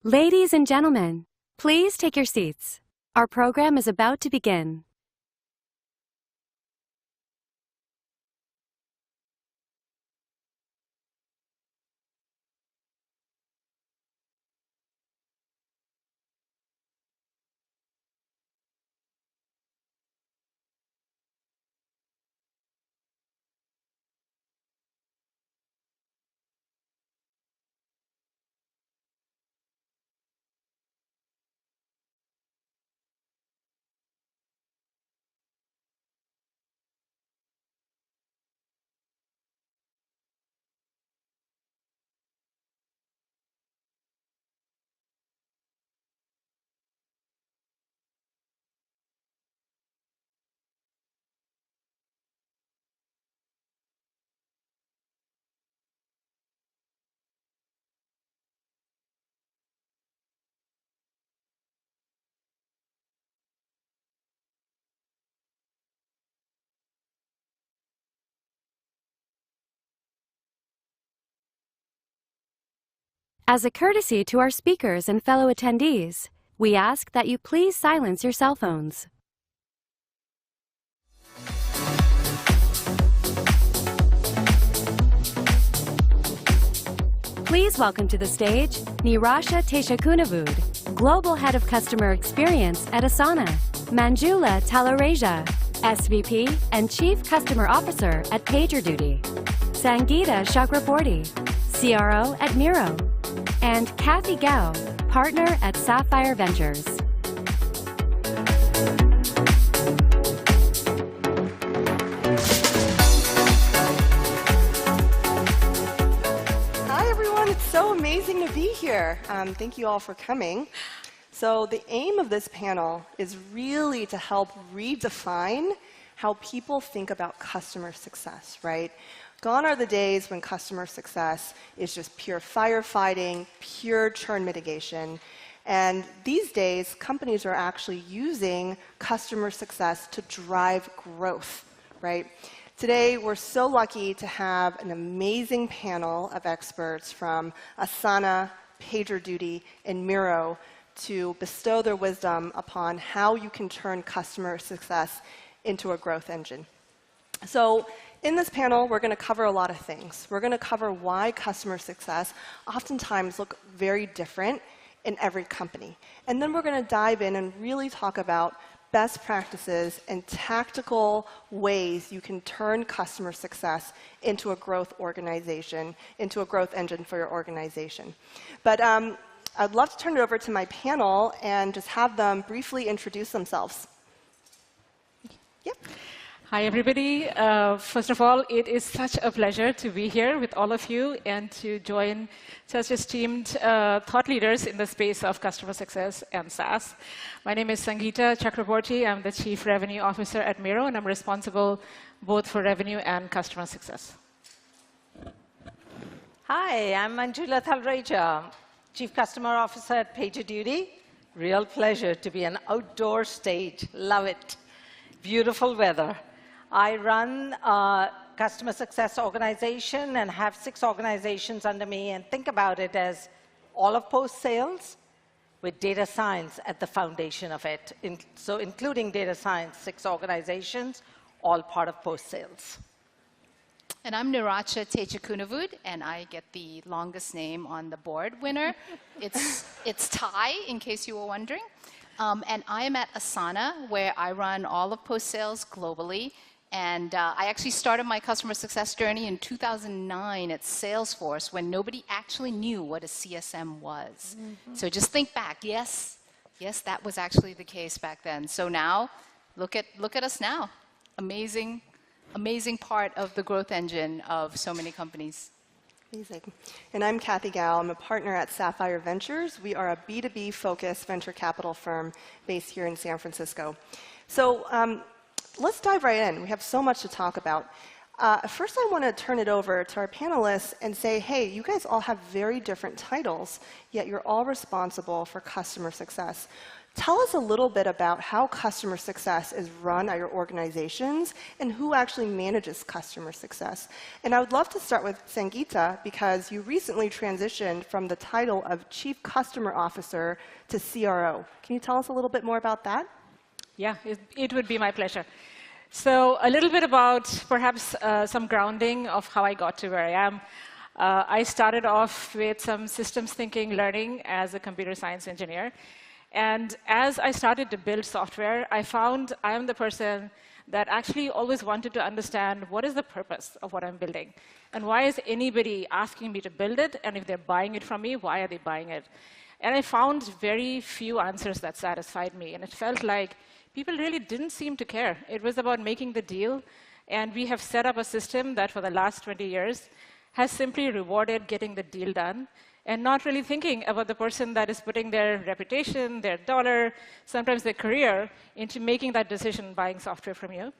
Ladies and gentlemen, please take your seats. Our program is about to begin. As a courtesy to our speakers and fellow attendees, we ask that you please silence your cell phones. Please welcome to the stage Nirasha Teshakunavud, Global Head of Customer Experience at Asana, Manjula Talaraja, SVP and Chief Customer Officer at PagerDuty, Sangeeta Chakraborty, CRO at Miro, and Kathy Gao, Partner at Sapphire Ventures. Hi everyone, it's so amazing to be here. Thank you all for coming. So the aim of this panel is really to help redefine how people think about customer success, right? Gone are the days when customer success is just pure firefighting, pure churn mitigation. And these days, companies are actually using customer success to drive growth, right? Today, we're so lucky to have an amazing panel of experts from Asana, PagerDuty, and Miro to bestow their wisdom upon how you can turn customer success into a growth engine. So in this panel, we're going to cover a lot of things. We're going to cover why customer success oftentimes look very different in every company. And then we're going to dive in and really talk about best practices and tactical ways you can turn customer success into a growth organization, into a growth engine for your organization. But I'd love to turn it over to my panel and just have them briefly introduce themselves. Yep. Hi, everybody. First of all, it is such a pleasure to be here with all of you and to join such esteemed thought leaders in the space of customer success and SaaS. My name is Sangeeta Chakraborty. I'm the Chief Revenue Officer at Miro, and I'm responsible both for revenue and customer success. Hi, I'm Manjula Talaraja, Chief Customer Officer at PagerDuty. Real pleasure to be an outdoor stage. Love it. Beautiful weather. I run a customer success organization and have 6 organizations under me, and think about it as all of post-sales with data science at the foundation of it. So including data science, 6 organizations, all part of post-sales. And I'm Nirasha Teshakunavud, and I get the longest name on the board winner. It's Thai, in case you were wondering. And I am at Asana, where I run all of post-sales globally. And I actually started my customer success journey in 2009 at Salesforce, when nobody actually knew what a CSM was. Mm-hmm. So just think back. Yes, that was actually the case back then. So now, look at us now. Amazing part of the growth engine of so many companies. Amazing. And I'm Kathy Gao. I'm a partner at Sapphire Ventures. We are a B2B-focused venture capital firm based here in San Francisco. So let's dive right in. We have so much to talk about. First, I want to turn it over to our panelists and say, hey, you guys all have very different titles, yet you're all responsible for customer success. Tell us a little bit about how customer success is run at your organizations and who actually manages customer success. And I would love to start with Sangeeta because you recently transitioned from the title of Chief Customer Officer to CRO. Can you tell us a little bit more about that? Yeah, it would be my pleasure. So a little bit about perhaps some grounding of how I got to where I am. I started off with some systems thinking learning as a computer science engineer. And as I started to build software, I found I am the person that actually always wanted to understand what is the purpose of what I'm building. And why is anybody asking me to build it? And if they're buying it from me, why are they buying it? And I found very few answers that satisfied me. And it felt like people really didn't seem to care. It was about making the deal. And we have set up a system that for the last 20 years has simply rewarded getting the deal done and not really thinking about the person that is putting their reputation, their dollar, sometimes their career into making that decision buying software from you.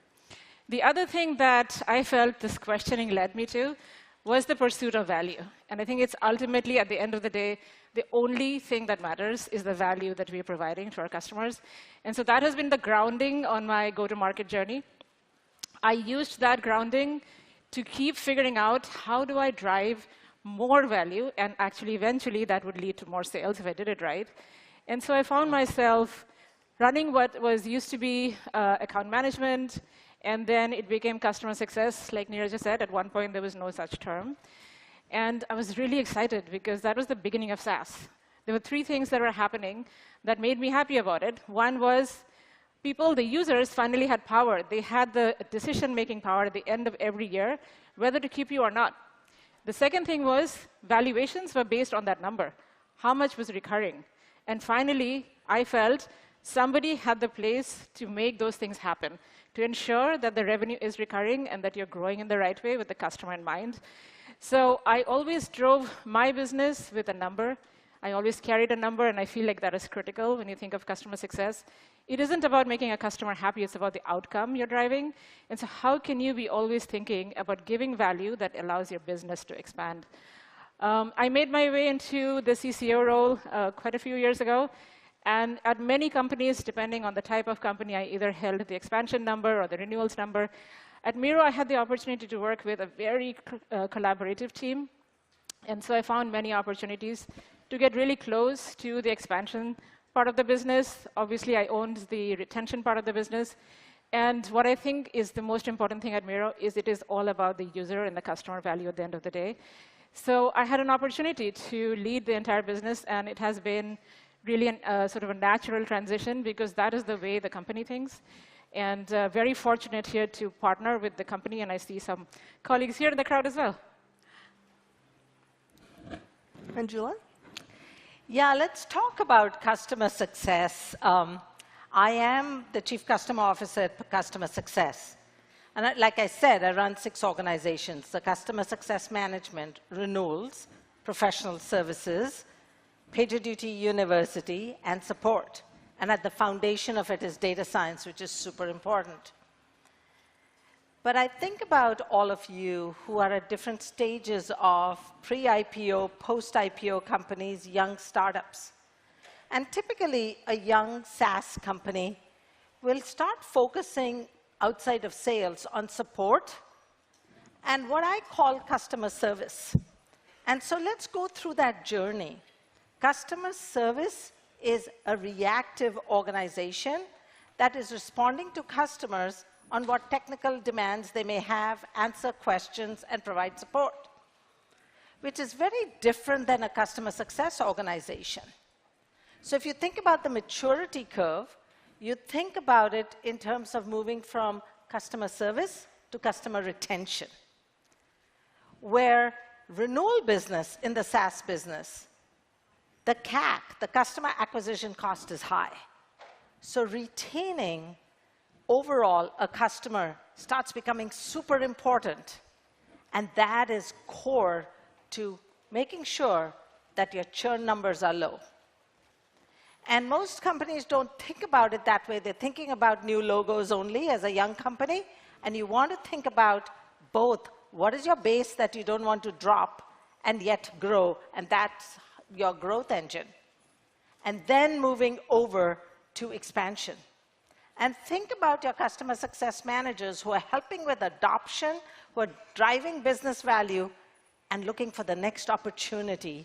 The other thing that I felt this questioning led me to was the pursuit of value. And I think it's ultimately, at the end of the day, the only thing that matters is the value that we're providing to our customers. And so that has been the grounding on my go-to-market journey. I used that grounding to keep figuring out how do I drive more value, and actually eventually that would lead to more sales if I did it right. And so I found myself running what was used to be account management, and then it became customer success. Like Neeraj said, at one point there was no such term. And I was really excited because that was the beginning of SaaS. There were three things that were happening that made me happy about it. One was people, the users, finally had power. They had the decision-making power at the end of every year, whether to keep you or not. The second thing was valuations were based on that number. How much was recurring? And finally, I felt somebody had the place to make those things happen, to ensure that the revenue is recurring and that you're growing in the right way with the customer in mind. So I always drove my business with a number. I always carried a number, and I feel like that is critical when you think of customer success. It isn't about making a customer happy, it's about the outcome you're driving. And so how can you be always thinking about giving value that allows your business to expand? I made my way into the CCO role quite a few years ago. And at many companies, depending on the type of company, I either held the expansion number or the renewals number. At Miro, I had the opportunity to work with a very collaborative team. And so I found many opportunities to get really close to the expansion part of the business. Obviously, I owned the retention part of the business. And what I think is the most important thing at Miro is it is all about the user and the customer value at the end of the day. So I had an opportunity to lead the entire business, and it has been really sort of a natural transition because that is the way the company thinks. And very fortunate here to partner with the company, and I see some colleagues here in the crowd as well. Manjula? Yeah, let's talk about customer success. I am the Chief Customer Officer at Customer Success. And like I said, I run 6 organizations: the Customer Success Management, Renewals, Professional Services, PagerDuty University, and Support. And at the foundation of it is data science, which is super important. But I think about all of you who are at different stages of pre-IPO, post-IPO companies, young startups. And typically, a young SaaS company will start focusing outside of sales on support and what I call customer service. And so let's go through that journey. Customer service is a reactive organization that is responding to customers on what technical demands they may have, answer questions, and provide support, which is very different than a customer success organization. So if you think about the maturity curve, you think about it in terms of moving from customer service to customer retention, where renewal business in the SaaS business, the CAC, the customer acquisition cost, is high. So retaining overall a customer starts becoming super important. And that is core to making sure that your churn numbers are low. And most companies don't think about it that way. They're thinking about new logos only as a young company. And you want to think about both. What is your base that you don't want to drop and yet grow? And that's your growth engine. And then moving over to expansion. And think about your customer success managers who are helping with adoption, who are driving business value, and looking for the next opportunity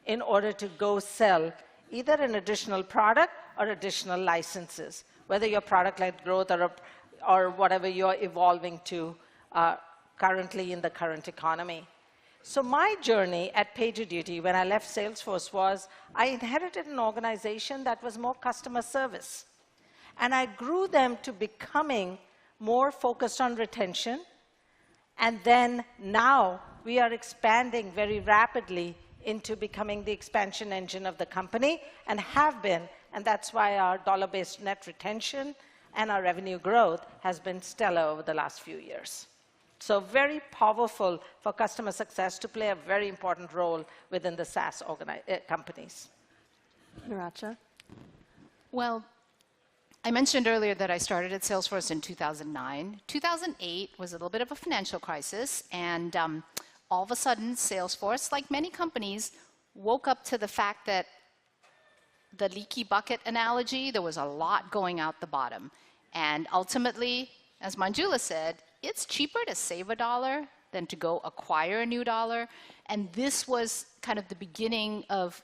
in order to go sell either an additional product or additional licenses, whether your product-led growth or whatever you're evolving to currently in the current economy. So my journey at PagerDuty when I left Salesforce was I inherited an organization that was more customer service. And I grew them to becoming more focused on retention. And then now we are expanding very rapidly into becoming the expansion engine of the company and have been. And that's why our dollar-based net retention and our revenue growth has been stellar over the last few years. So very powerful for customer success to play a very important role within the SaaS companies. Naracha? Well, I mentioned earlier that I started at Salesforce in 2009. 2008 was a little bit of a financial crisis, and all of a sudden, Salesforce, like many companies, woke up to the fact that the leaky bucket analogy, there was a lot going out the bottom. And ultimately, as Manjula said, it's cheaper to save $1 than to go acquire a new $1. And this was kind of the beginning of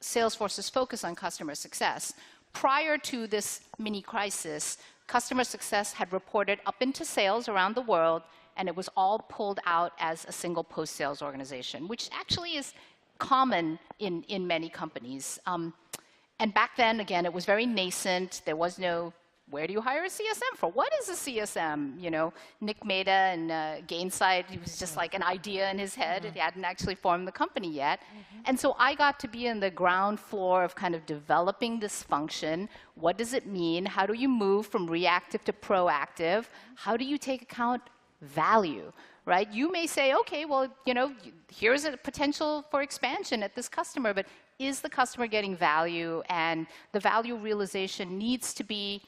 Salesforce's focus on customer success. Prior to this mini crisis, customer success had reported up into sales around the world, and it was all pulled out as a single post-sales organization, which actually is common in many companies. And back then, again, it was very nascent. There was no, where do you hire a CSM for? What is a CSM? You know, Nick Mehta and Gainsight, it was just like an idea in his head. He hadn't actually formed the company yet. And so I got to be in the ground floor of kind of developing this function. What does it mean? How do you move from reactive to proactive? How do you take account value, right? You may say, okay, well, you know, here's a potential for expansion at this customer, but is the customer getting value? And the value realization needs to be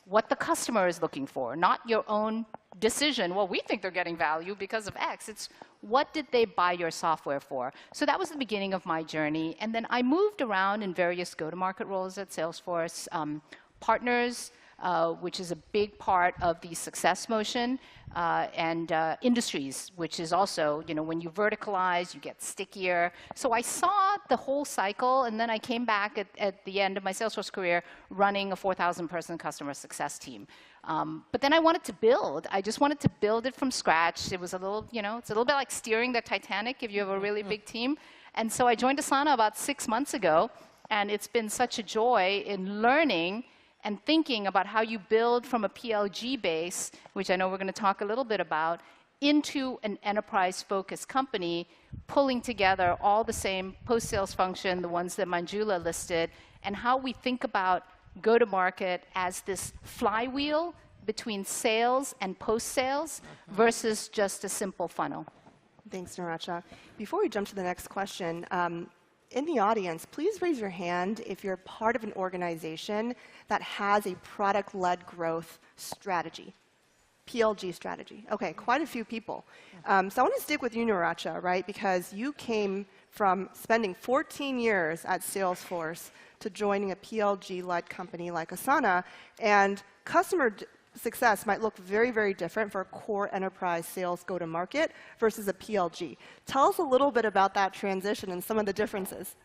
what the customer is looking for, not your own decision. Well, we think they're getting value because of X. It's what did they buy your software for? So that was the beginning of my journey. And then I moved around in various go-to-market roles at Salesforce, partners, which is a big part of the success motion, and industries, which is also, you know, when you verticalize, you get stickier. So I saw the whole cycle, and then I came back at the end of my Salesforce career running a 4,000-person customer success team. But then I wanted to build. I just wanted to build it from scratch. It was a little, you know, it's a little bit like steering the Titanic if you have a really big team. And so I joined Asana about 6 months ago, and it's been such a joy in learning and thinking about how you build from a PLG base, which I know we're going to talk a little bit about, into an enterprise-focused company, pulling together all the same post-sales function, the ones that Manjula listed, and how we think about go-to-market as this flywheel between sales and post-sales versus just a simple funnel. Thanks, Naracha. Before we jump to the next question, in the audience, please raise your hand if you're part of an organization that has a product-led growth strategy, PLG strategy. Okay, quite a few people. So I want to stick with you, Naracha, right? Because you came from spending 14 years at Salesforce to joining a PLG-led company like Asana, and customer success might look very, very different for a core enterprise sales go-to-market versus a PLG. Tell us a little bit about that transition and some of the differences.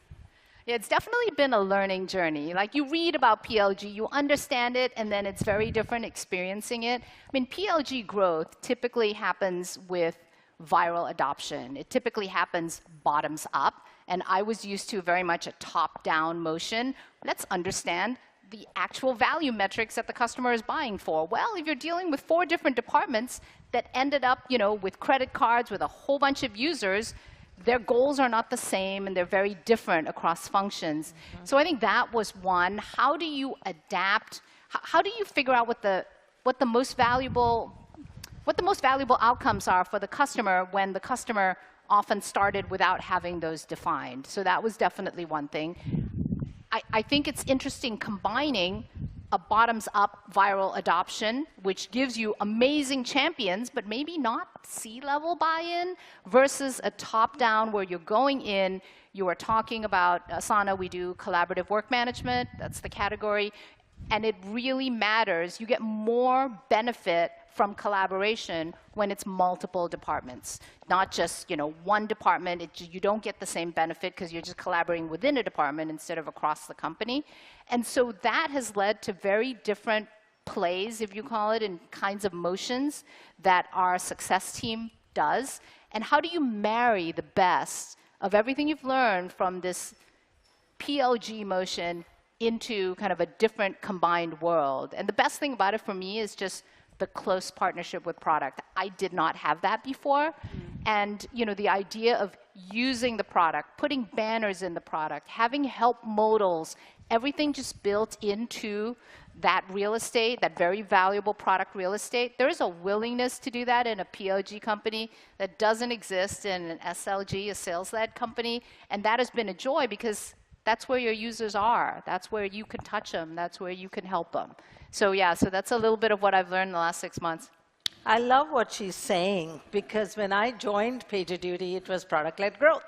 Yeah, it's definitely been a learning journey. Like, you read about PLG, you understand it, and then it's very different experiencing it. I mean, PLG growth typically happens with viral adoption. It typically happens bottoms up, and I was used to very much a top-down motion. Let's understand the actual value metrics that the customer is buying for. Well, if you're dealing with 4 different departments that ended up, you know, with credit cards with a whole bunch of users, their goals are not the same, and they're very different across functions. So I think that was one. How do you adapt? How do you figure out what the most valuable outcomes are for the customer when the customer often started without having those defined? So that was definitely one thing. I think it's interesting combining a bottoms-up viral adoption, which gives you amazing champions, but maybe not C-level buy-in, versus a top-down where you're going in, you are talking about Asana, we do collaborative work management, that's the category, And it really matters. You get more benefit from collaboration when it's multiple departments, not just one department. You don't get the same benefit because you're just collaborating within a department instead of across the company. And so that has led to very different plays, if you call it, and kinds of motions that our success team does. And how do you marry the best of everything you've learned from this PLG motion into kind of a different combined world? And the best thing about it for me is just the close partnership with product. I did not have that before. And the idea of using the product, putting banners in the product, having help modals, everything just built into that real estate, that very valuable product real estate. There is a willingness to do that in a PLG company that doesn't exist in an SLG, a sales-led company. And that has been a joy because that's where your users are. That's where you can touch them. That's where you can help them. So yeah, so that's a little bit of what I've learned in the last 6 months. I love what she's saying, because when I joined PagerDuty, it was product-led growth.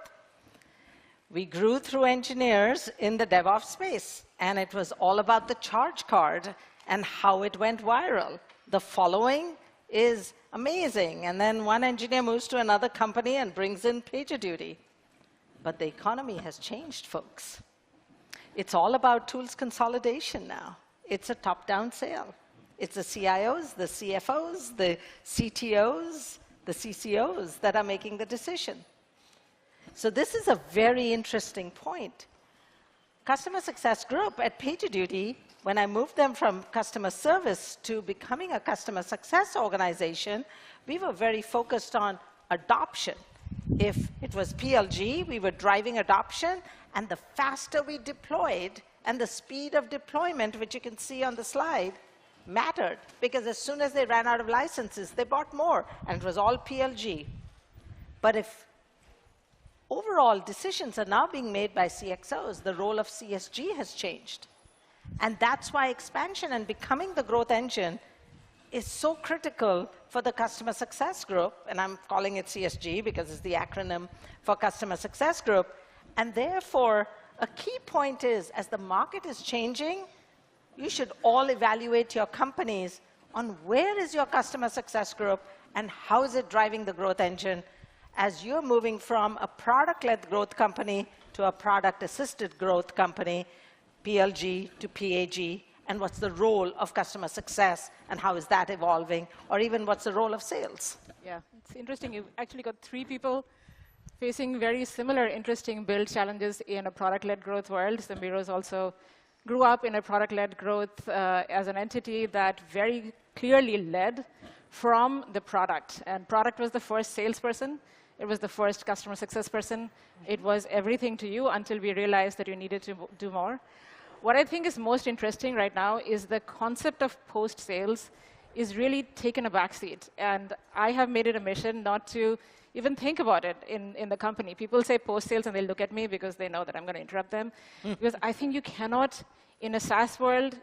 We grew through engineers in the DevOps space, and it was all about the charge card and how it went viral. The following is amazing, and then one engineer moves to another company and brings in PagerDuty. But the economy has changed, folks. It's all about tools consolidation now. It's a top-down sale. It's the CIOs, the CFOs, the CTOs, the CCOs that are making the decision. So this is a very interesting point. Customer Success Group at PagerDuty, when I moved them from customer service to becoming a customer success organization, we were very focused on adoption. If it was PLG, we were driving adoption, and the faster we deployed, and the speed of deployment, which you can see on the slide, mattered. Because as soon as they ran out of licenses, they bought more, and it was all PLG. But if overall decisions are now being made by CXOs, the role of CSG has changed. And that's why expansion and becoming the growth engine is so critical for the Customer Success Group, and I'm calling it CSG because it's the acronym for Customer Success Group. And therefore, a key point is, as the market is changing, you should all evaluate your companies on where is your Customer Success Group and how is it driving the growth engine as you're moving from a product-led growth company to a product-assisted growth company, PLG to PAG, and what's the role of customer success, and how is that evolving, or even what's the role of sales? Yeah, it's interesting. You've actually got 3 people facing very similar interesting build challenges in a product-led growth world. So Miro's also grew up in a product-led growth as an entity that very clearly led from the product. And product was the first salesperson. It was the first customer success person. It was everything to you until we realized that you needed to do more. What I think is most interesting right now is the concept of post-sales is really taken a backseat. And I have made it a mission not to even think about it in the company. People say post-sales, and they look at me because they know that I'm going to interrupt them. Because I think you cannot, in a SaaS world,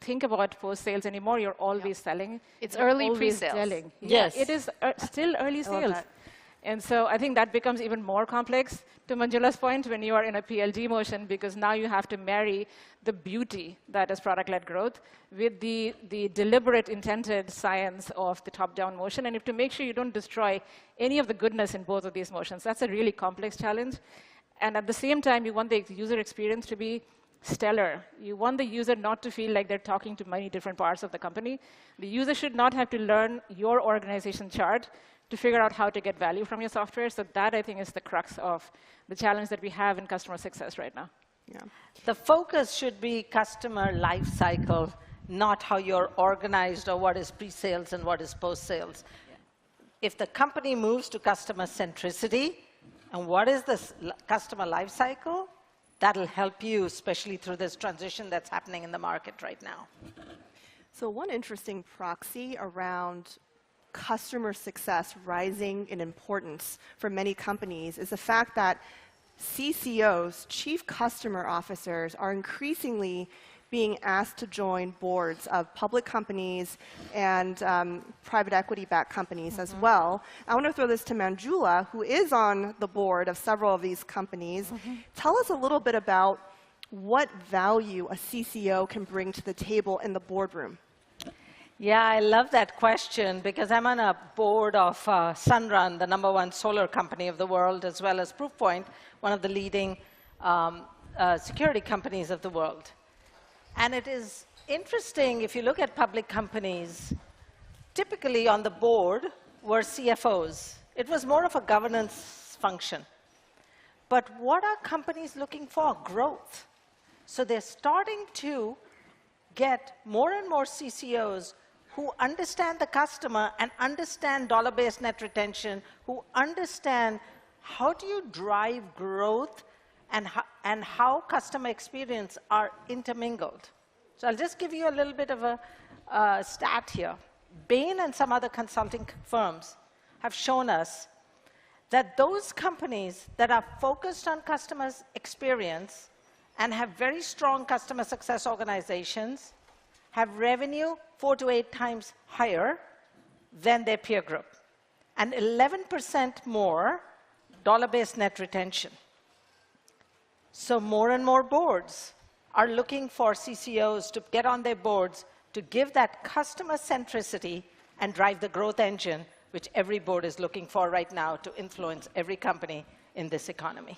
think about post-sales anymore. You're always selling. It's early pre-sales. Selling. Yes. Yeah, it is still early sales. And so I think that becomes even more complex, to Manjula's point, when you are in a PLG motion, because now you have to marry the beauty that is product-led growth with the deliberate, intended science of the top-down motion. And you have to make sure you don't destroy any of the goodness in both of these motions. That's a really complex challenge. And at the same time, you want the user experience to be stellar. You want the user not to feel like they're talking to many different parts of the company. The user should not have to learn your organization chart to figure out how to get value from your software. So that, I think, is the crux of the challenge that we have in customer success right now. Yeah. The focus should be customer life cycle, not how you're organized or what is pre-sales and what is post-sales. Yeah. If the company moves to customer centricity, and what is the customer life cycle, that'll help you, especially through this transition that's happening in the market right now. So one interesting proxy around customer success rising in importance for many companies is the fact that CCOs, chief customer officers, are increasingly being asked to join boards of public companies and private equity-backed companies as well. I want to throw this to Manjula, who is on the board of several of these companies. Tell us a little bit about what value a CCO can bring to the table in the boardroom? Yeah, I love that question because I'm on a board of Sunrun, the #1 solar company of the world, as well as Proofpoint, one of the leading security companies of the world. And it is interesting, if you look at public companies, typically on the board were CFOs. It was more of a governance function. But what are companies looking for? Growth. So they're starting to get more and more CCOs who understand the customer and understand dollar-based net retention, who understand how do you drive growth and how customer experience are intermingled. So I'll just give you a little bit of a stat here. Bain and some other consulting firms have shown us that those companies that are focused on customers' experience and have very strong customer success organizations have revenue 4 to 8 times higher than their peer group, and 11% more dollar-based net retention. So more and more boards are looking for CCOs to get on their boards to give that customer centricity and drive the growth engine, which every board is looking for right now to influence every company in this economy.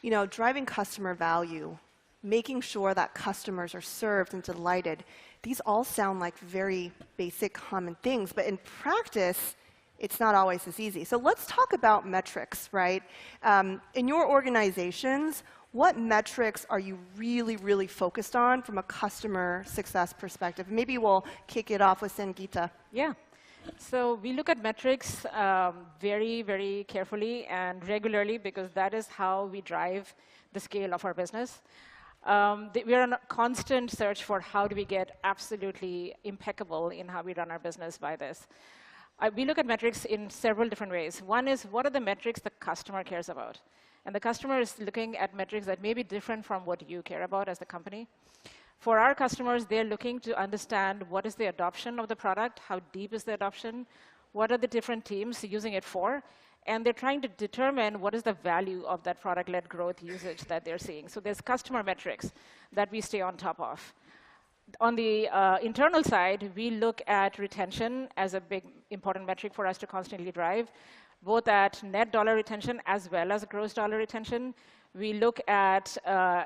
You know, driving customer value, making sure that customers are served and delighted, these all sound like very basic, common things, but in practice, it's not always as easy. So let's talk about metrics, right? In your organizations, what metrics are you really, really focused on from a customer success perspective? Maybe we'll kick it off with Sangeeta. Yeah. So we look at metrics very, very carefully and regularly because that is how we drive the scale of our business. We are on a constant search for how do we get absolutely impeccable in how we run our business by this. We look at metrics in several different ways. One is, what are the metrics the customer cares about? And the customer is looking at metrics that may be different from what you care about as the company. For our customers, they're looking to understand what is the adoption of the product, how deep is the adoption, what are the different teams using it for, and they're trying to determine what is the value of that product-led growth usage that they're seeing. So there's customer metrics that we stay on top of. On the internal side, we look at retention as a big, important metric for us to constantly drive, both at net dollar retention as well as gross dollar retention. We look at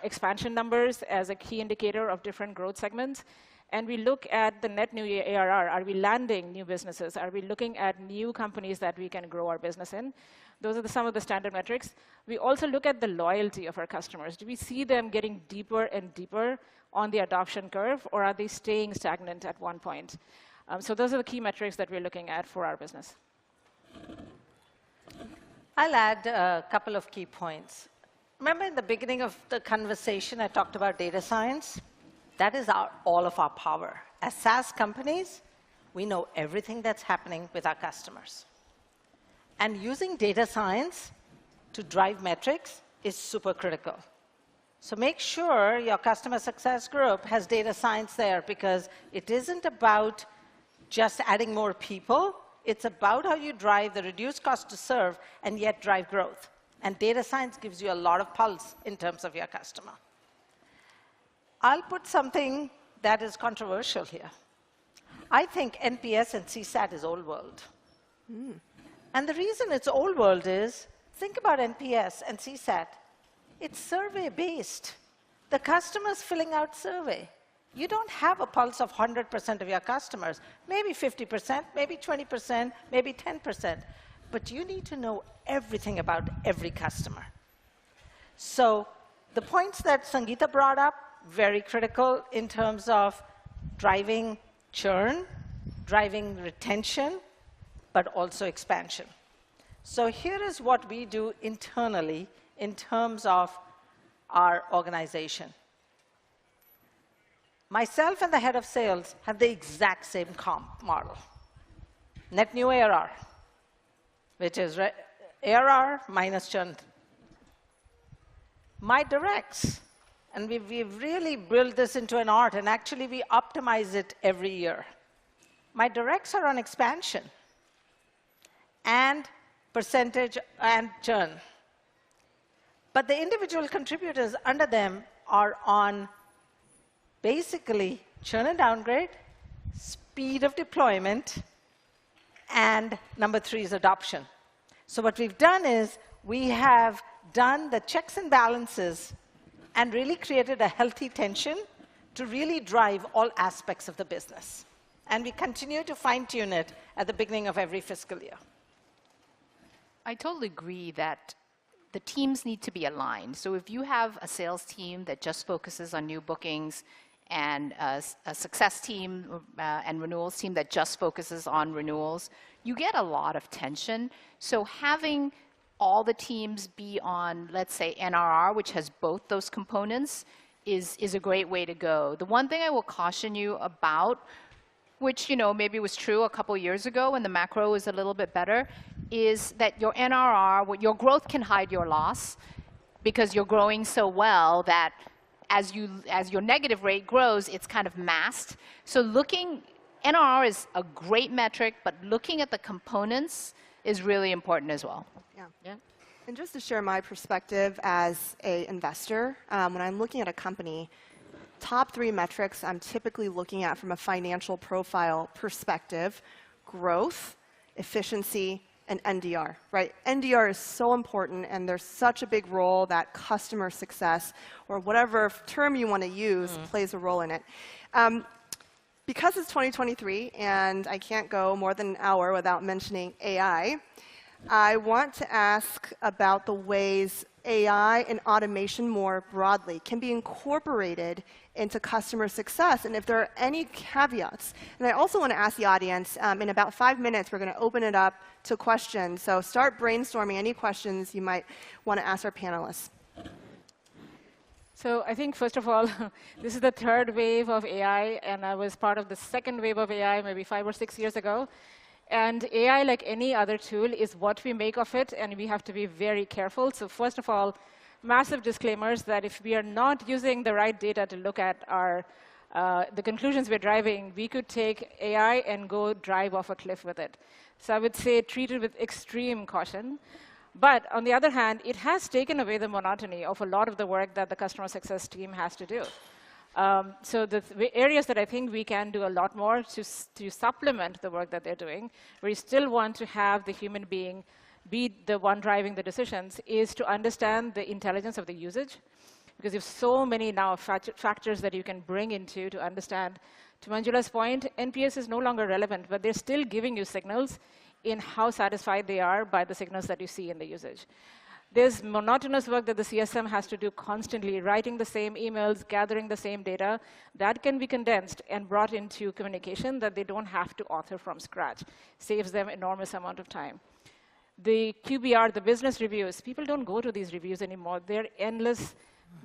expansion numbers as a key indicator of different growth segments. And we look at the net new ARR. Are we landing new businesses? Are we looking at new companies that we can grow our business in? Those are some of the standard metrics. We also look at the loyalty of our customers. Do we see them getting deeper and deeper on the adoption curve, or are they staying stagnant at one point? So those are the key metrics that we're looking at for our business. I'll add a couple of key points. Remember in the beginning of the conversation, I talked about data science? That is all of our power. As SaaS companies, we know everything that's happening with our customers. And using data science to drive metrics is super critical. So make sure your customer success group has data science there, because it isn't about just adding more people. It's about how you drive the reduced cost to serve and yet drive growth. And data science gives you a lot of pulse in terms of your customer. I'll put something that is controversial here. I think NPS and CSAT is old world. And the reason it's old world is, think about NPS and CSAT. It's survey-based. The customer's filling out survey. You don't have a pulse of 100% of your customers. Maybe 50%, maybe 20%, maybe 10%. But you need to know everything about every customer. So the points that Sangeeta brought up, very critical in terms of driving churn, driving retention, but also expansion. So here is what we do internally in terms of our organization. Myself and the head of sales have the exact same comp model. Net new ARR, which is ARR minus churn. My directs, and we've really built this into an art, and actually we optimize it every year. My directs are on expansion and percentage and churn. But the individual contributors under them are on basically churn and downgrade, speed of deployment, and number 3 is adoption. So what we've done is we have done the checks and balances and really created a healthy tension to really drive all aspects of the business. And we continue to fine-tune it at the beginning of every fiscal year. I totally agree that the teams need to be aligned. So if you have a sales team that just focuses on new bookings and a success team and renewals team that just focuses on renewals, you get a lot of tension. So having all the teams be on, let's say, NRR, which has both those components, is a great way to go. The one thing I will caution you about, which maybe was true a couple years ago when the macro was a little bit better, is that your NRR, your growth can hide your loss because you're growing so well that as your negative rate grows, it's kind of masked. So NRR is a great metric, but looking at the components is really important as well. Yeah. And just to share my perspective as an investor, when I'm looking at a company, top 3 metrics I'm typically looking at from a financial profile perspective: growth, efficiency, and NDR, right? NDR is so important, and there's such a big role that customer success, or whatever term you want to use, plays a role in it. Because it's 2023, and I can't go more than an hour without mentioning AI, I want to ask about the ways AI and automation more broadly can be incorporated into customer success, and if there are any caveats. And I also want to ask the audience, in about 5 minutes, we're going to open it up to questions. So start brainstorming any questions you might want to ask our panelists. So I think, first of all, this is the 3rd wave of AI, and I was part of the 2nd wave of AI maybe 5 or 6 years ago. And AI, like any other tool, is what we make of it, and we have to be very careful. So first of all, massive disclaimers that if we are not using the right data to look at the conclusions we're driving, we could take AI and go drive off a cliff with it. So I would say treat it with extreme caution. But on the other hand, it has taken away the monotony of a lot of the work that the customer success team has to do. So the areas that I think we can do a lot more to supplement the work that they're doing, where you still want to have the human being be the one driving the decisions, is to understand the intelligence of the usage. Because you have so many now factors that you can bring into to understand. To Manjula's point, NPS is no longer relevant, but they're still giving you signals in how satisfied they are by the signals that you see in the usage. There's monotonous work that the CSM has to do constantly, writing the same emails, gathering the same data. That can be condensed and brought into communication that they don't have to author from scratch. Saves them enormous amount of time. The QBR, the business reviews, people don't go to these reviews anymore. They're endless,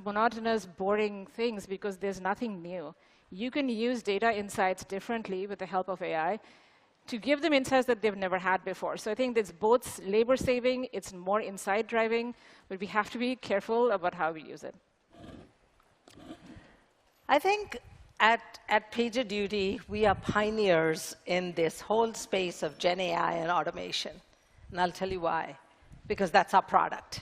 monotonous, boring things because there's nothing new. You can use data insights differently with the help of AI to give them insights that they've never had before. So I think it's both labor-saving, it's more insight-driving, but we have to be careful about how we use it. I think at PagerDuty, we are pioneers in this whole space of Gen AI and automation. And I'll tell you why. Because that's our product.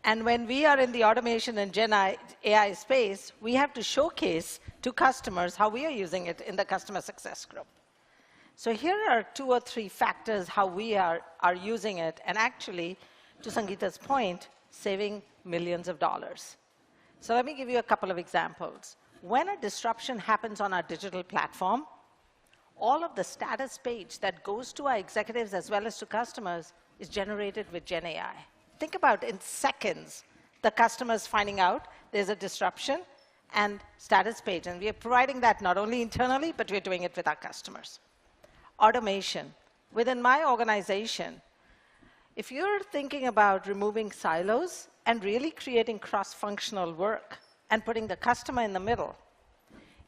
And when we are in the automation and Gen AI space, we have to showcase to customers how we are using it in the customer success group. So here are 2 or 3 factors how we are using it, and actually, to Sangeeta's point, saving millions of dollars. So let me give you a couple of examples. When a disruption happens on our digital platform, all of the status page that goes to our executives as well as to customers is generated with Gen AI. Think about in seconds, the customer's finding out there's a disruption and status page. And we are providing that not only internally, but we're doing it with our customers. Automation. Within my organization, if you're thinking about removing silos and really creating cross-functional work and putting the customer in the middle,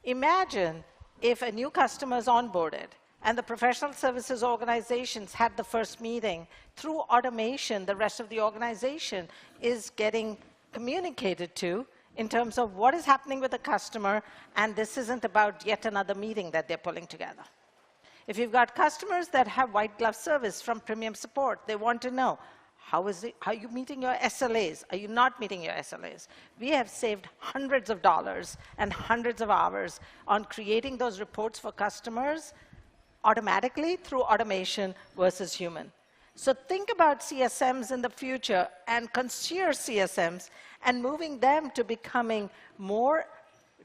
imagine if a new customer is onboarded and the professional services organizations had the first meeting. Through automation, the rest of the organization is getting communicated to in terms of what is happening with the customer, and this isn't about yet another meeting that they're pulling together. If you've got customers that have white glove service from premium support, they want to know, How are you meeting your SLAs? Are you not meeting your SLAs? We have saved hundreds of dollars and hundreds of hours on creating those reports for customers automatically through automation versus human. So think about CSMs in the future and concierge CSMs and moving them to becoming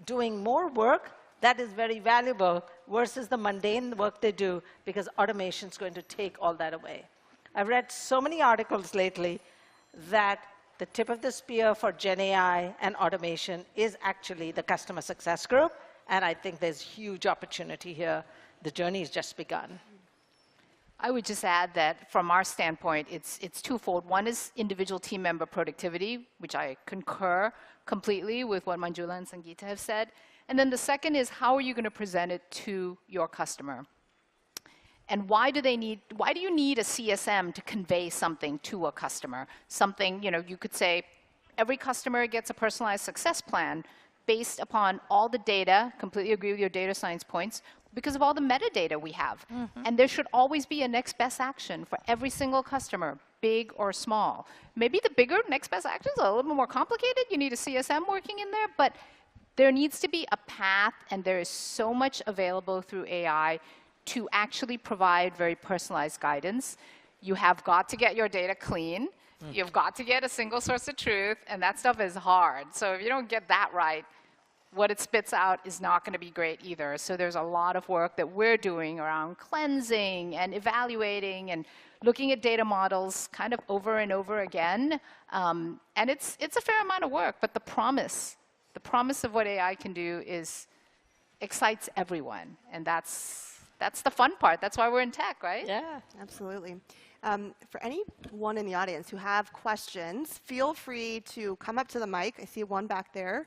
doing more work that is very valuable versus the mundane work they do, because automation is going to take all that away. I've read so many articles lately that the tip of the spear for Gen AI and automation is actually the customer success group, and I think there's huge opportunity here. The journey has just begun. I would just add that from our standpoint, it's twofold. One is individual team member productivity, which I concur completely with what Manjula and Sangeeta have said. And then the second is, how are you going to present it to your customer? And why do you need a CSM to convey something to a customer? Something, you could say, every customer gets a personalized success plan based upon all the data, completely agree with your data science points, because of all the metadata we have. And there should always be a next best action for every single customer, big or small. Maybe the bigger next best actions are a little bit more complicated. You need a CSM working in there, but there needs to be a path, and there is so much available through AI to actually provide very personalized guidance. You have got to get your data clean. You've got to get a single source of truth, and that stuff is hard. So if you don't get that right, what it spits out is not going to be great either. So there's a lot of work that we're doing around cleansing and evaluating and looking at data models kind of over and over again. And it's a fair amount of work, but the promise of what AI can do excites everyone. And that's the fun part. That's why we're in tech, right? Yeah, absolutely. For anyone in the audience who have questions, feel free to come up to the mic. I see one back there.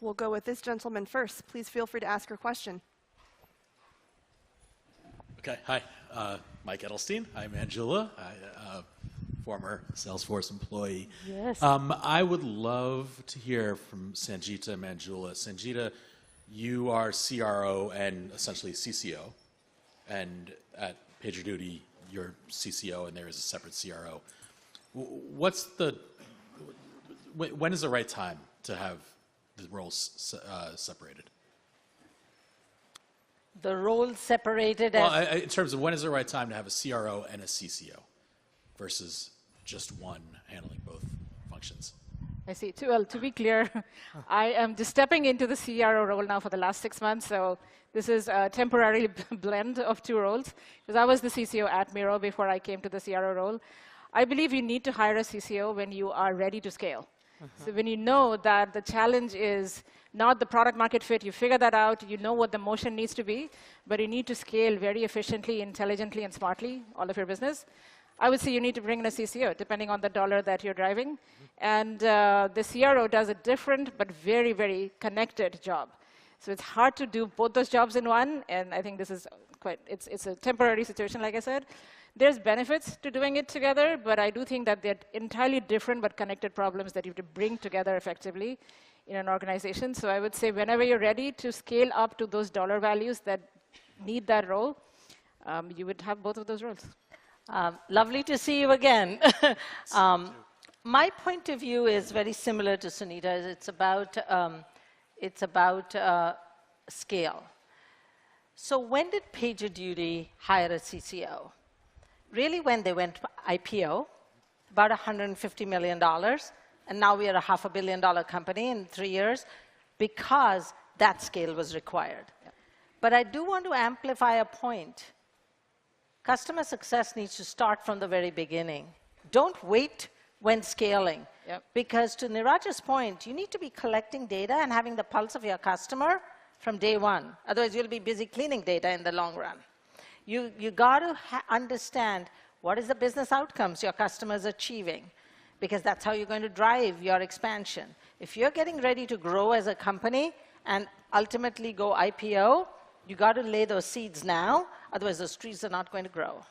We'll go with this gentleman first. Please feel free to ask your question. Okay, hi. Mike Edelstein. I'm Manjula, former Salesforce employee. Yes. I would love to hear from Sangeeta and Manjula. Sangeeta, you are CRO and essentially CCO. And at PagerDuty, you're CCO and there is a separate CRO. When is the right time to have the roles separated? The roles separated well, as... in terms of when is the right time to have a CRO and a CCO versus just one handling both functions? I see. Well, to be clear, I am just stepping into the CRO role now for the last 6 months. So this is a temporary blend of two roles. Because I was the CCO at Miro before I came to the CRO role. I believe you need to hire a CCO when you are ready to scale. So when you know that the challenge is not the product market fit, you figure that out, you know what the motion needs to be, but you need to scale very efficiently, intelligently, and smartly all of your business. I would say you need to bring in a CCO, depending on the dollar that you're driving. And the CRO does a different but very, very connected job. So it's hard to do both those jobs in one, and I think this is it's a temporary situation, like I said. There's benefits to doing it together, but I do think that they're entirely different but connected problems that you have to bring together effectively in an organization. So I would say whenever you're ready to scale up to those dollar values that need that role, you would have both of those roles. Lovely to see you again. My point of view is very similar to Sunita's. It's about scale. So when did PagerDuty hire a CCO? Really when they went IPO, about $150 million, and now we are a $500 million company in 3 years, because that scale was required. Yep. But I do want to amplify a point. Customer success needs to start from the very beginning. Don't wait when scaling. Yep. Because to Niraj's point, you need to be collecting data and having the pulse of your customer from day one. Otherwise, you'll be busy cleaning data in the long run. You got to understand what is the business outcomes your customer's achieving, because that's how you're going to drive your expansion. If you're getting ready to grow as a company and ultimately go IPO, you got to lay those seeds now, otherwise those trees are not going to grow.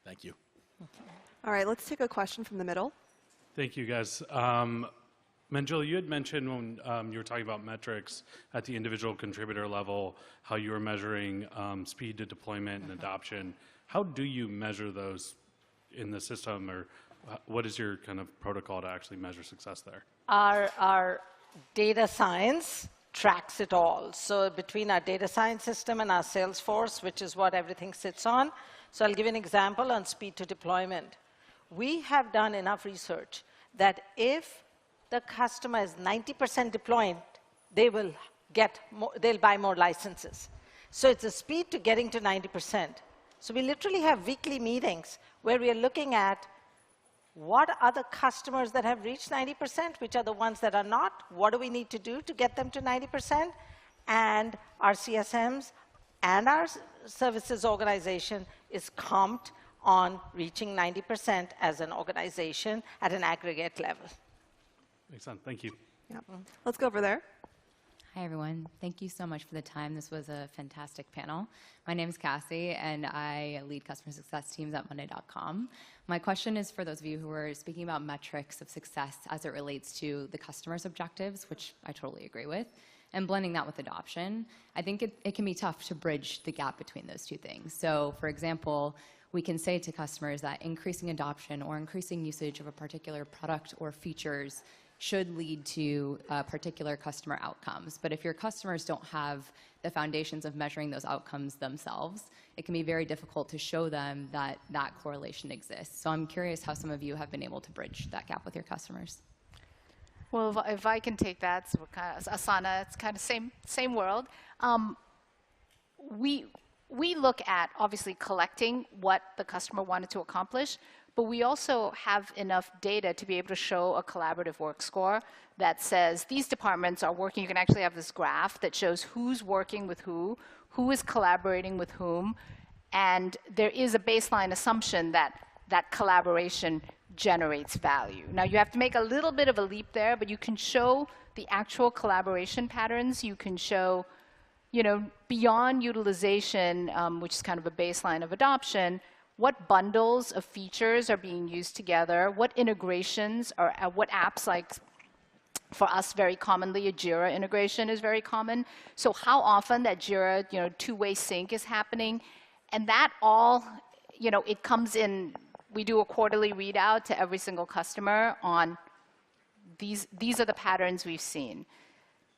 Thank you. All right, let's take a question from the middle. Thank you, guys. Manjula, you had mentioned when you were talking about metrics at the individual contributor level, how you were measuring speed to deployment and adoption How do you measure those in the system, or what is your kind of protocol to actually measure success there? Our data science tracks it all. So between our data science system and our Salesforce, which is what everything sits on. So I'll give you an example on speed to deployment. We have done enough research that if the customer is 90% deployed, they will get more, they'll buy more licenses. So it's a speed to getting to 90%. So we literally have weekly meetings where we are looking at what are the customers that have reached 90%, which are the ones that are not, what do we need to do to get them to 90%, and our CSMs and our services organization is comped on reaching 90% as an organization at an aggregate level. Makes sense. Thank you. Yeah. Let's go over there. Hi, everyone. Thank you so much for the time. This was a fantastic panel. My name is Cassie, and I lead customer success teams at Monday.com. My question is for those of you who are speaking about metrics of success as it relates to the customer's objectives, which I totally agree with, and blending that with adoption. I think it can be tough to bridge the gap between those two things. So, for example, we can say to customers that increasing adoption or increasing usage of a particular product or features should lead to particular customer outcomes. But if your customers don't have the foundations of measuring those outcomes themselves, it can be very difficult to show them that that correlation exists. So I'm curious how some of you have been able to bridge that gap with your customers. Well, if I can take that, so kind of Asana, it's kind of same world. We look at obviously collecting what the customer wanted to accomplish, but we also have enough data to be able to show a collaborative work score that says these departments are working. You can actually have this graph that shows who's working with who is collaborating with whom, and there is a baseline assumption that that collaboration generates value. Now, you have to make a little bit of a leap there, but you can show the actual collaboration patterns. You can show, you know, beyond utilization, which is kind of a baseline of adoption, what bundles of features are being used together, what integrations or what apps, like for us very commonly, a Jira integration is very common. So how often that Jira, you know, two-way sync is happening, and that all, you know, it comes in. We do a quarterly readout to every single customer on these are the patterns we've seen.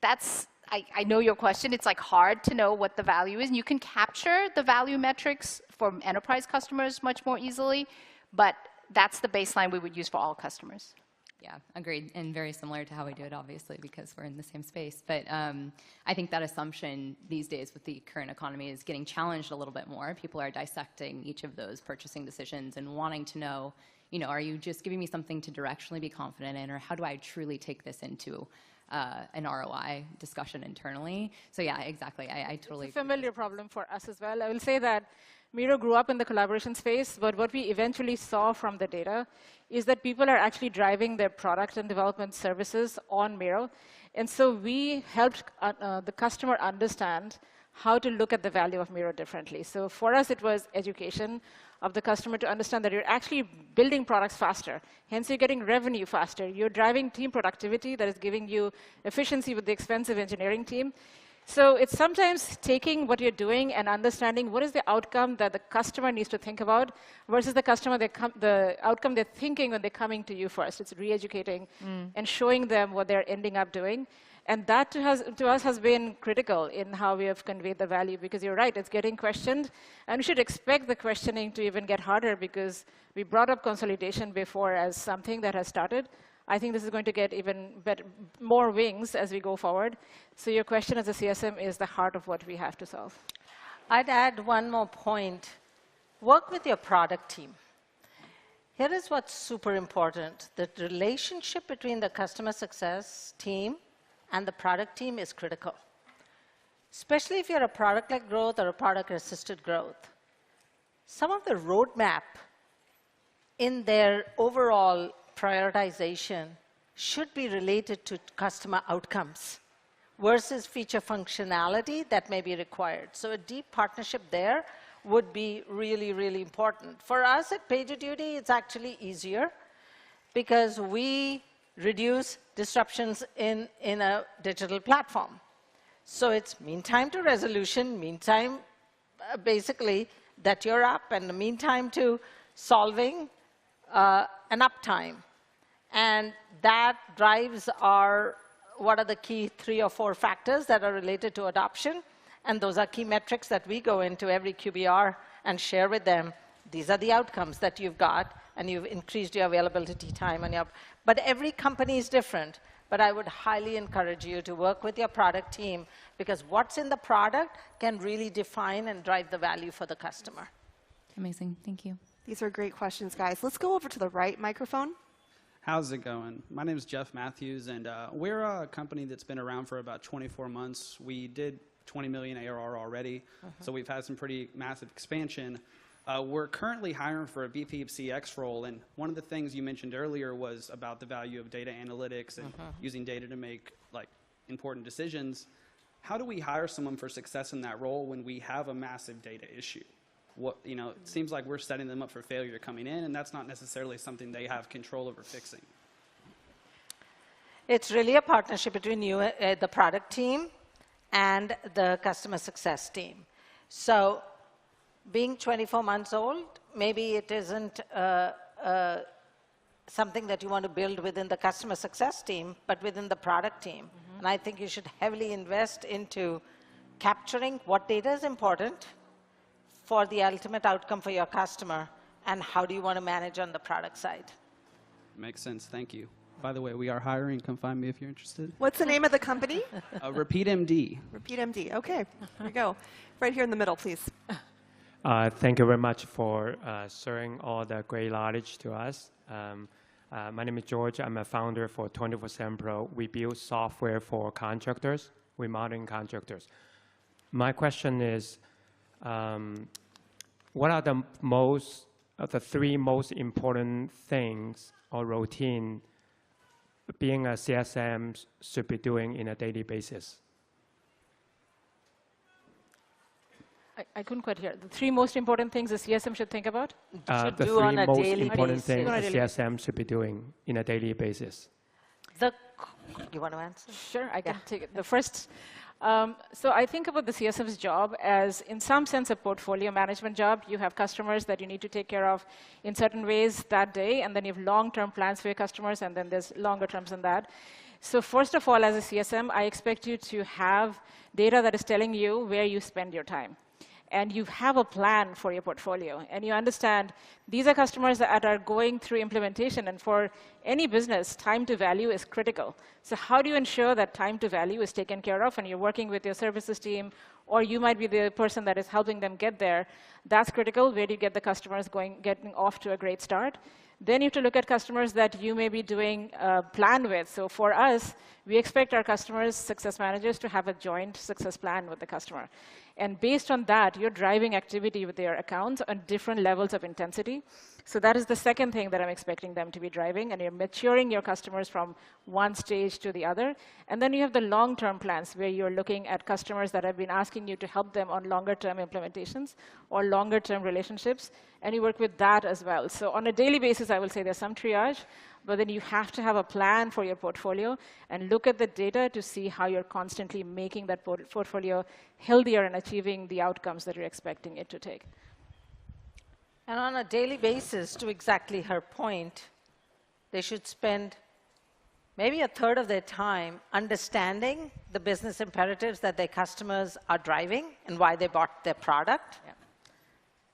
That's, I know your question. It's like hard to know what the value is. And you can capture the value metrics for enterprise customers much more easily, but that's the baseline we would use for all customers. Yeah, agreed, and very similar to how we do it, obviously, because we're in the same space. But I think that assumption these days with the current economy is getting challenged a little bit more. People are dissecting each of those purchasing decisions and wanting to know, you know, are you just giving me something to directionally be confident in, or how do I truly take this into an ROI discussion internally? So yeah, exactly, I totally It's a familiar problem for us as well. I will say that Miro grew up in the collaboration space, but what we eventually saw from the data is that people are actually driving their product and development services on Miro. And so we helped the customer understand how to look at the value of Miro differently. So for us, it was education of the customer to understand that you're actually building products faster. Hence, you're getting revenue faster. You're driving team productivity that is giving you efficiency with the expensive engineering team. So it's sometimes taking what you're doing and understanding what is the outcome that the customer needs to think about versus the outcome they're thinking when they're coming to you first. It's re-educating and showing them what they're ending up doing. And that to us has been critical in how we have conveyed the value, because you're right, it's getting questioned. And we should expect the questioning to even get harder, because we brought up consolidation before as something that has started. I think this is going to get even more wings as we go forward. So your question as a CSM is the heart of what we have to solve. I'd add one more point. Work with your product team. Here is what's super important. The relationship between the customer success team and the product team is critical, especially if you're a product-led growth or a product-assisted growth. Some of the roadmap in their overall prioritization should be related to customer outcomes versus feature functionality that may be required. So a deep partnership there would be really, really important. For us at PagerDuty, it's actually easier because we reduce disruptions in a digital platform. So it's mean time to resolution, mean time basically that you're up and the mean time to solving an uptime. And that drives what are the key 3 or 4 factors that are related to adoption. And those are key metrics that we go into every QBR and share with them. These are the outcomes that you've got, and you've increased your availability time. But every company is different. But I would highly encourage you to work with your product team, because what's in the product can really define and drive the value for the customer. Amazing. Thank you. These are great questions, guys. Let's go over to the right microphone. How's it going? My name is Jeff Matthews, and we're a company that's been around for about 24 months. We did 20 million ARR already, so we've had some pretty massive expansion. We're currently hiring for a VP of CX role, and one of the things you mentioned earlier was about the value of data analytics and using data to make important decisions. How do we hire someone for success in that role when we have a massive data issue? It seems like we're setting them up for failure coming in, and that's not necessarily something they have control over fixing. It's really a partnership between you, the product team, and the customer success team. So being 24 months old, maybe it isn't something that you want to build within the customer success team, but within the product team. And I think you should heavily invest into capturing what data is important for the ultimate outcome for your customer, and how do you want to manage on the product side. Makes sense. Thank you. By the way, we are hiring. Come find me if you're interested. What's the name of the company? Repeat MD. Repeat MD. Okay, here we go. Right here in the middle, please. Thank you very much for sharing all the great knowledge to us. My name is George. I'm a founder for 24/7 Pro. We build software for contractors. We monitor contractors. My question is, what are the 3 most important things or routine being a CSM should be doing in a daily basis? I couldn't quite hear. The 3 most important things a CSM should think about? The 3 most important things a CSM should be doing in a daily basis. You want to answer? Sure, I can take it. The first, so I think about the CSM's job as, in some sense, a portfolio management job. You have customers that you need to take care of in certain ways that day, and then you have long-term plans for your customers, and then there's longer terms than that. So first of all, as a CSM, I expect you to have data that is telling you where you spend your time. And you have a plan for your portfolio. And you understand these are customers that are going through implementation. And for any business, time to value is critical. So how do you ensure that time to value is taken care of? And you're working with your services team, or you might be the person that is helping them get there. That's critical. Where do you get the customers getting off to a great start? Then you have to look at customers that you may be doing a plan with. So for us, we expect our customers, success managers, to have a joint success plan with the customer. And based on that, you're driving activity with their accounts on different levels of intensity. So that is the second thing that I'm expecting them to be driving. And you're maturing your customers from one stage to the other. And then you have the long-term plans, where you're looking at customers that have been asking you to help them on longer-term implementations or longer-term relationships. And you work with that as well. So on a daily basis, I will say there's some triage. But then you have to have a plan for your portfolio and look at the data to see how you're constantly making that portfolio healthier and achieving the outcomes that you're expecting it to take. And on a daily basis, to exactly her point, they should spend maybe a third of their time understanding the business imperatives that their customers are driving and why they bought their product. Yeah.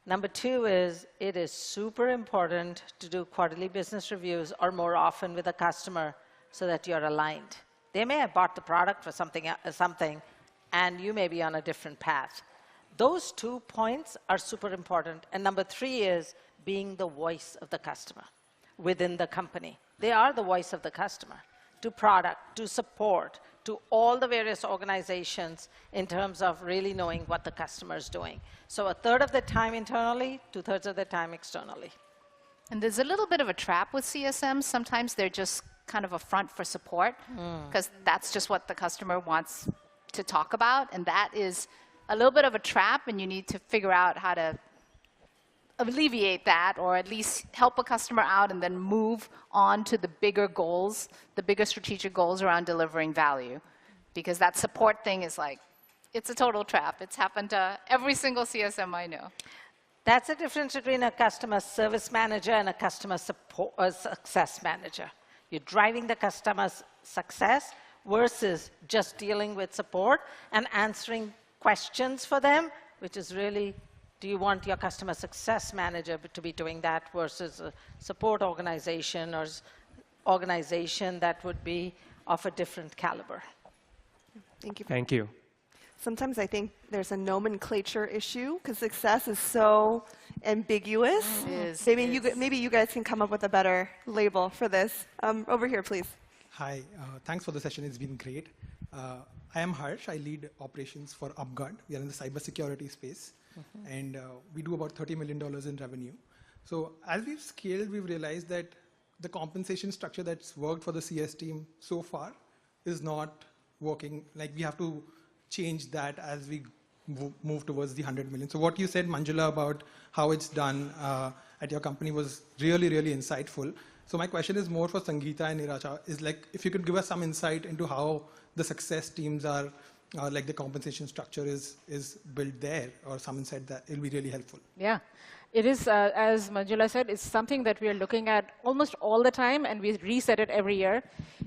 Number 2 is, it is super important to do quarterly business reviews or more often with a customer so that you're aligned. They may have bought the product for something, and you may be on a different path. Those 2 points are super important. And number 3 is being the voice of the customer within the company. They are the voice of the customer to product, to support, to all the various organizations in terms of really knowing what the customer is doing. So a third of the time internally, 2/3 of the time externally. And there's a little bit of a trap with CSMs. Sometimes they're just kind of a front for support, because that's just what the customer wants to talk about. And that is a little bit of a trap, and you need to figure out how to alleviate that, or at least help a customer out and then move on to the bigger goals, the bigger strategic goals around delivering value. Because that support thing is like, it's a total trap. It's happened to every single CSM I know. That's the difference between a customer service manager and a customer success manager. You're driving the customer's success versus just dealing with support and answering questions for them, which is really, do you want your customer success manager to be doing that versus a support organization or organization that would be of a different caliber? Thank you. Thank you. Sometimes I think there's a nomenclature issue because success is so ambiguous. Maybe you guys can come up with a better label for this. Over here, please. Hi, thanks for the session. It's been great. I am Harsh. I lead operations for UpGuard. We are in the cybersecurity space, and we do about $30 million in revenue. So as we've scaled, we've realized that the compensation structure that's worked for the CS team so far is not working. Like, we have to change that as we move towards the 100 million. So what you said, Manjula, about how it's done at your company was really, really insightful. So my question is more for Sangeeta and Niracha, is like, if you could give us some insight into how the success teams are, like the compensation structure is built there, or some insight that it'll be really helpful. Yeah. It is, as Manjula said, it's something that we are looking at almost all the time, and we reset it every year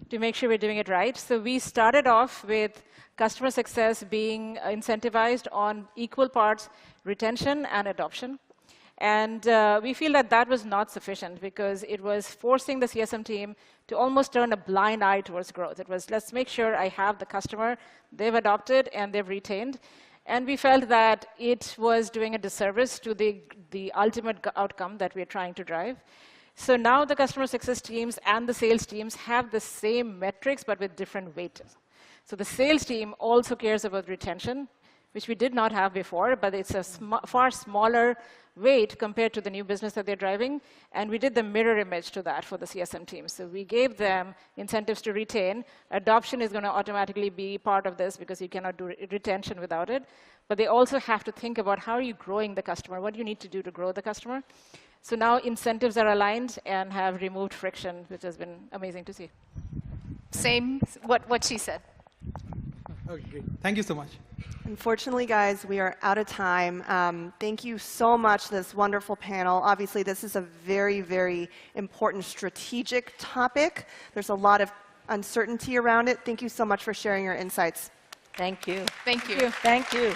to make sure we're doing it right. So we started off with customer success being incentivized on equal parts retention and adoption. And we feel that that was not sufficient because it was forcing the CSM team to almost turn a blind eye towards growth. It was, let's make sure I have the customer, they've adopted, and they've retained. And we felt that it was doing a disservice to the ultimate outcome that we're trying to drive. So now the customer success teams and the sales teams have the same metrics, but with different weights. So the sales team also cares about retention, which we did not have before, but it's a far smaller weight compared to the new business that they're driving. And we did the mirror image to that for the CSM team. So we gave them incentives to retain. Adoption is going to automatically be part of this because you cannot do retention without it. But they also have to think about how are you growing the customer? What do you need to do to grow the customer? So now incentives are aligned and have removed friction, which has been amazing to see. Same, what she said. Okay, great. Thank you so much. Unfortunately, guys, we are out of time. Thank you so much for this wonderful panel. Obviously, this is a very, very important strategic topic. There's a lot of uncertainty around it. Thank you so much for sharing your insights. Thank you. Thank you. Thank you.